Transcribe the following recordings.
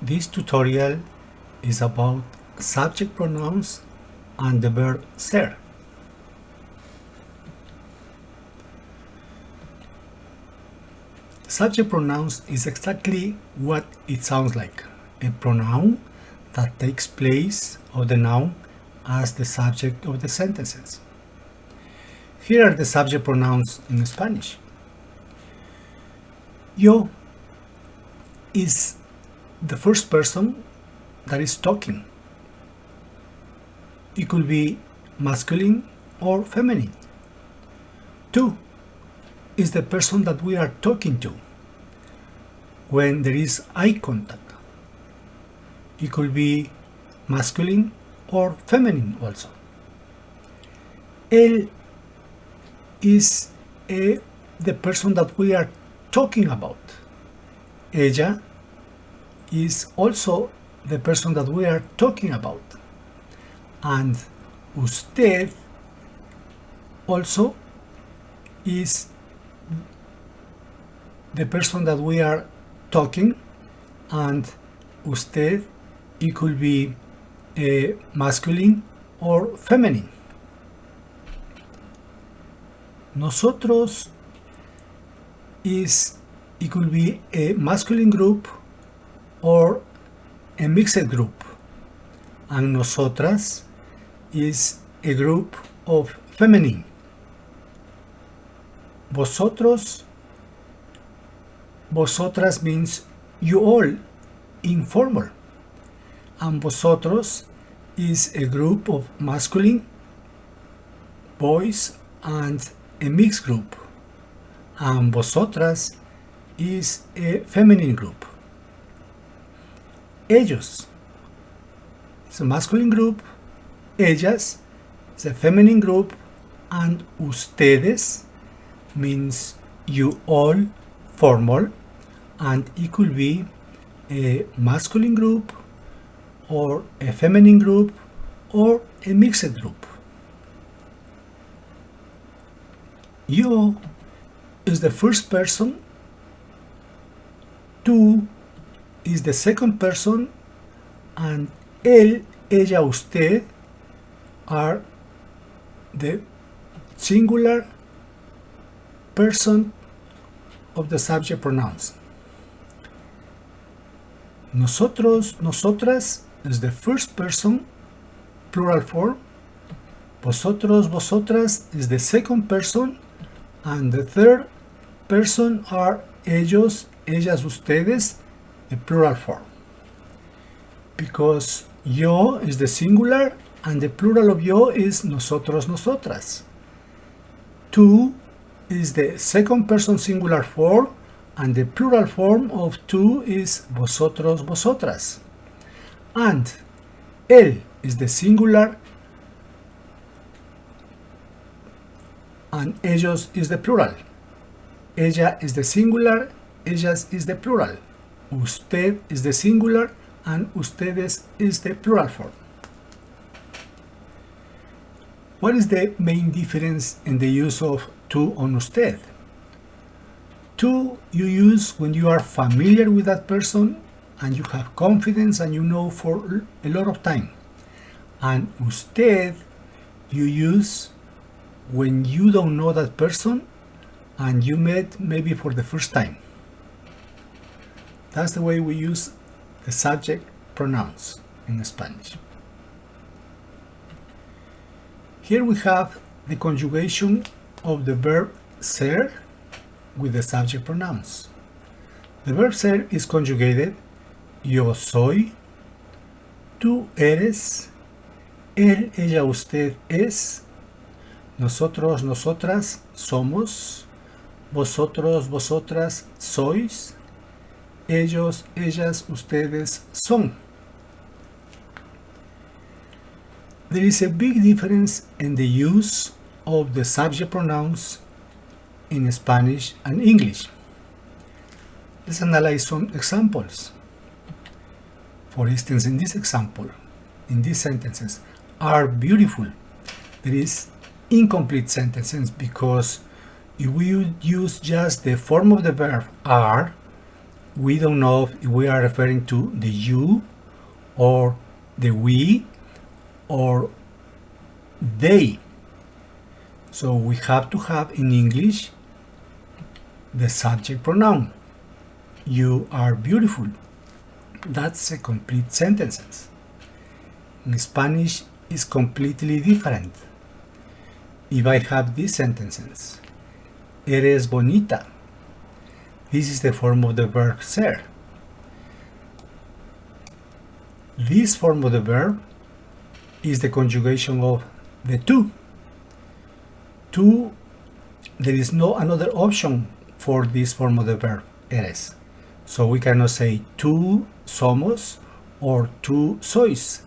This tutorial is about subject pronouns and the verb ser. Subject pronouns is exactly what it sounds like, a pronoun that takes place of the noun as the subject of the sentences. Here are the subject pronouns in Spanish. Yo is the first person that is talking. It could be masculine or feminine. Tú is the person that we are talking to when there is eye contact. It could be masculine or feminine also. Él is the person that we are talking about. Ella is also the person that we are talking about. And usted also is the person that we are talking, and usted, it could be masculine or feminine. Nosotros it could be a masculine group or a mixed group, and nosotras is a group of feminine. Vosotros, vosotras means you all, informal, and vosotros is a group of masculine boys and a mixed group, and vosotras is a feminine group. Ellos, it's a masculine group, ellas is a feminine group, and ustedes means you all, formal, and it could be a masculine group or a feminine group or a mixed group. Yo is the first person, tú is the second person, and él, ella, usted are the singular person of the subject pronouns. Nosotros, nosotras is the first person, plural form. Vosotros, vosotras is the second person, and the third person are ellos, ellas, ustedes, the plural form. Because yo is the singular and the plural of yo is nosotros, nosotras. Tú is the second person singular form, and the plural form of tú is vosotros, vosotras. And él is the singular and ellos is the plural. Ella is the singular, ellas is the plural. Usted is the singular and ustedes is the plural form. What is the main difference in the use of tú on usted? Tú you use when you are familiar with that person and you have confidence and you know for a lot of time. And usted you use when you don't know that person and you met maybe for the first time. That's the way we use the subject pronouns in Spanish. Here we have the conjugation of the verb ser with the subject pronouns. The verb ser is conjugated yo soy, tú eres, él, ella, usted es, nosotros, nosotras somos, vosotros, vosotras sois, ellos, ellas, ustedes son. There is a big difference in the use of the subject pronouns in Spanish and English. Let's analyze some examples. For instance, in this example, in these sentences, are beautiful. There is incomplete sentences because if we use just the form of the verb are, we don't know if we are referring to the you or the we or they. So we have to have in English the subject pronoun. You are beautiful. That's a complete sentence. In Spanish, it's completely different. If I have these sentences, eres bonita. This is the form of the verb ser. This form of the verb is the conjugation of the tú. Tú, there is no another option for this form of the verb, eres. So we cannot say tú somos or tú sois.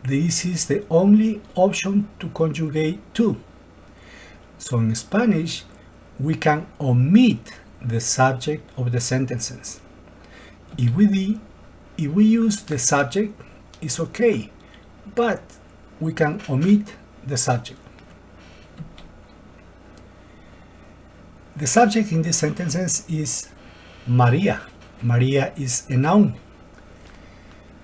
This is the only option to conjugate tú. So in Spanish, we can omit the subject of the sentences. If we use the subject, it's okay, but we can omit the subject. The subject in these sentences is Maria. Maria is a noun.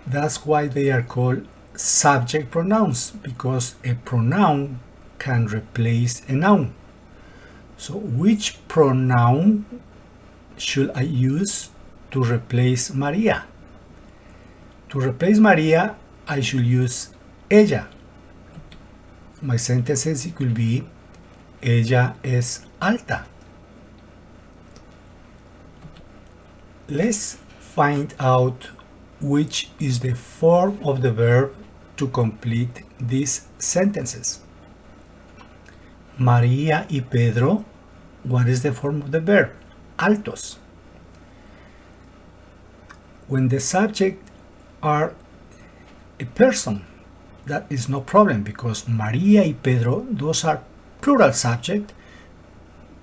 That's why they are called subject pronouns, because a pronoun can replace a noun. So which pronoun should I use to replace Maria? To replace Maria, I should use ella. My sentences could be ella es alta. Let's find out which is the form of the verb to complete these sentences. María y Pedro, what is the form of the verb? Altos. When the subject are a person, that is no problem, because María y Pedro, those are plural subject.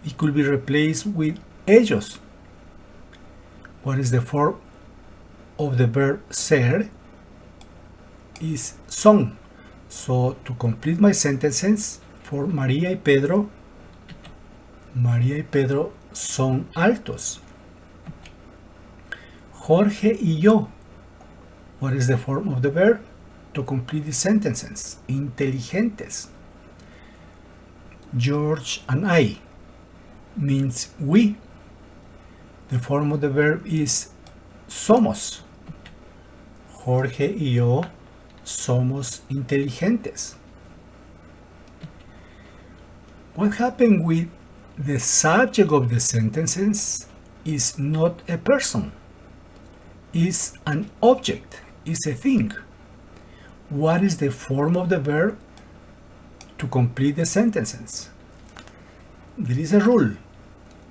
It could be replaced with ellos. What is the form of the verb ser? Is son. So to complete my sentences, for María y Pedro son altos. Jorge y yo. What is the form of the verb to complete the sentences? Inteligentes. George and I means we. The form of the verb is somos. Jorge y yo somos inteligentes. What happened with the subject of the sentences is not a person, is an object, is a thing. What is the form of the verb to complete the sentences? There is a rule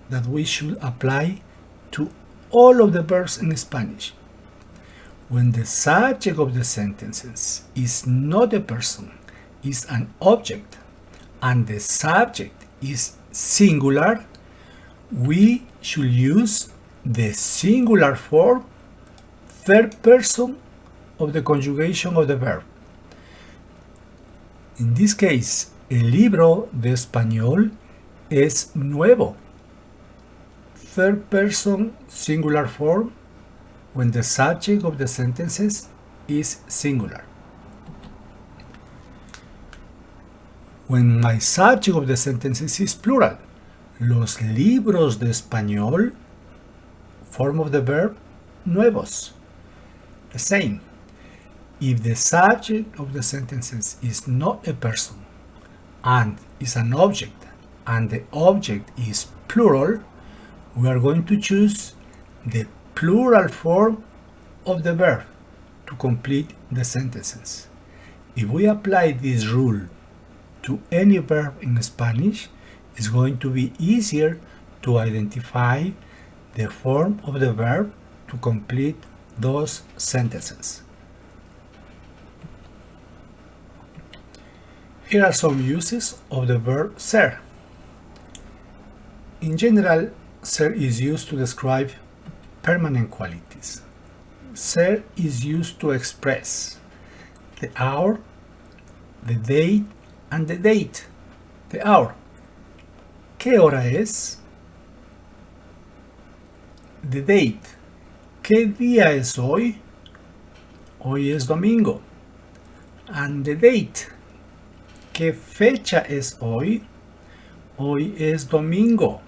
that we should apply to all of the verbs in Spanish. When the subject of the sentences is not a person, is an object, and the subject is singular, we should use the singular form, third person of the conjugation of the verb. In this case, el libro de español es nuevo. Third person singular form when the subject of the sentences is singular. When my subject of the sentences is plural, los libros de español, form of the verb, nuevos. The same. If the subject of the sentences is not a person and is an object, and the object is plural, we are going to choose the plural form of the verb to complete the sentences. If we apply this rule to any verb in Spanish, it's going to be easier to identify the form of the verb to complete those sentences. Here are some uses of the verb ser. In general, ser is used to describe permanent qualities. Ser is used to express the hour, the date, and the date. The hour. ¿Qué hora es? The date. ¿Qué día es hoy? Hoy es domingo. And the date. ¿Qué fecha es hoy? Hoy es domingo,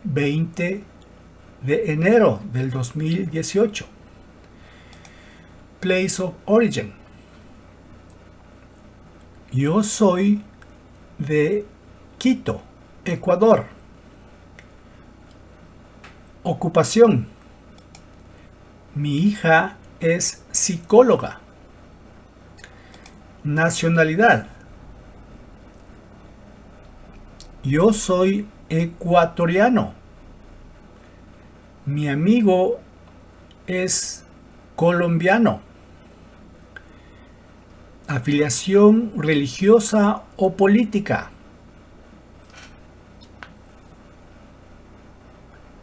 20 de enero del 2018. Place of origin. Yo soy de Quito, Ecuador. Ocupación. Mi hija es psicóloga. Nacionalidad. Yo soy ecuatoriano. Mi amigo es colombiano. Afiliación religiosa o política.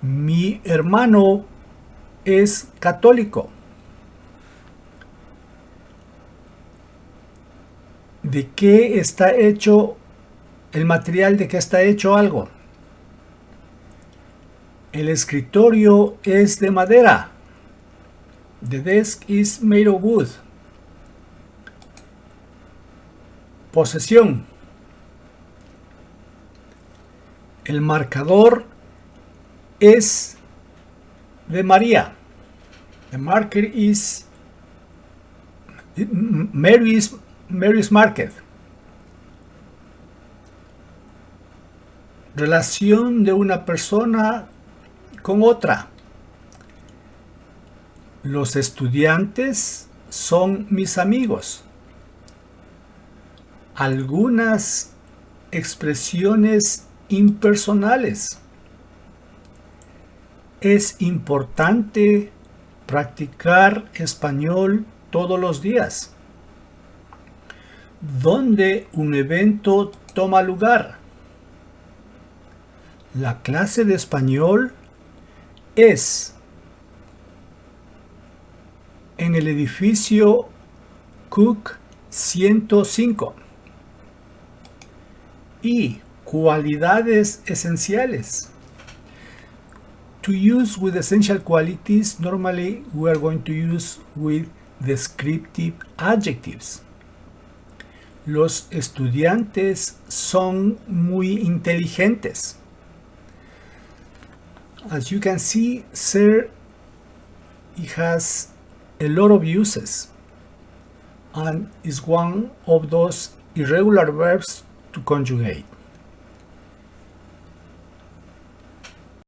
Mi hermano es católico. ¿De qué está hecho el material? ¿De qué está hecho algo? El escritorio es de madera. The desk is made of wood. Posesión. El marcador es de María. The marker is Mary's market. Relación de una persona con otra. Los estudiantes son mis amigos. Algunas expresiones impersonales. Es importante practicar español todos los días. ¿Dónde un evento toma lugar? La clase de español es en el edificio Cook 105. Y cualidades esenciales. To use with essential qualities, normally we are going to use with descriptive adjectives. Los estudiantes son muy inteligentes. As you can see, ser, it has a lot of uses and is one of those irregular verbs to conjugate.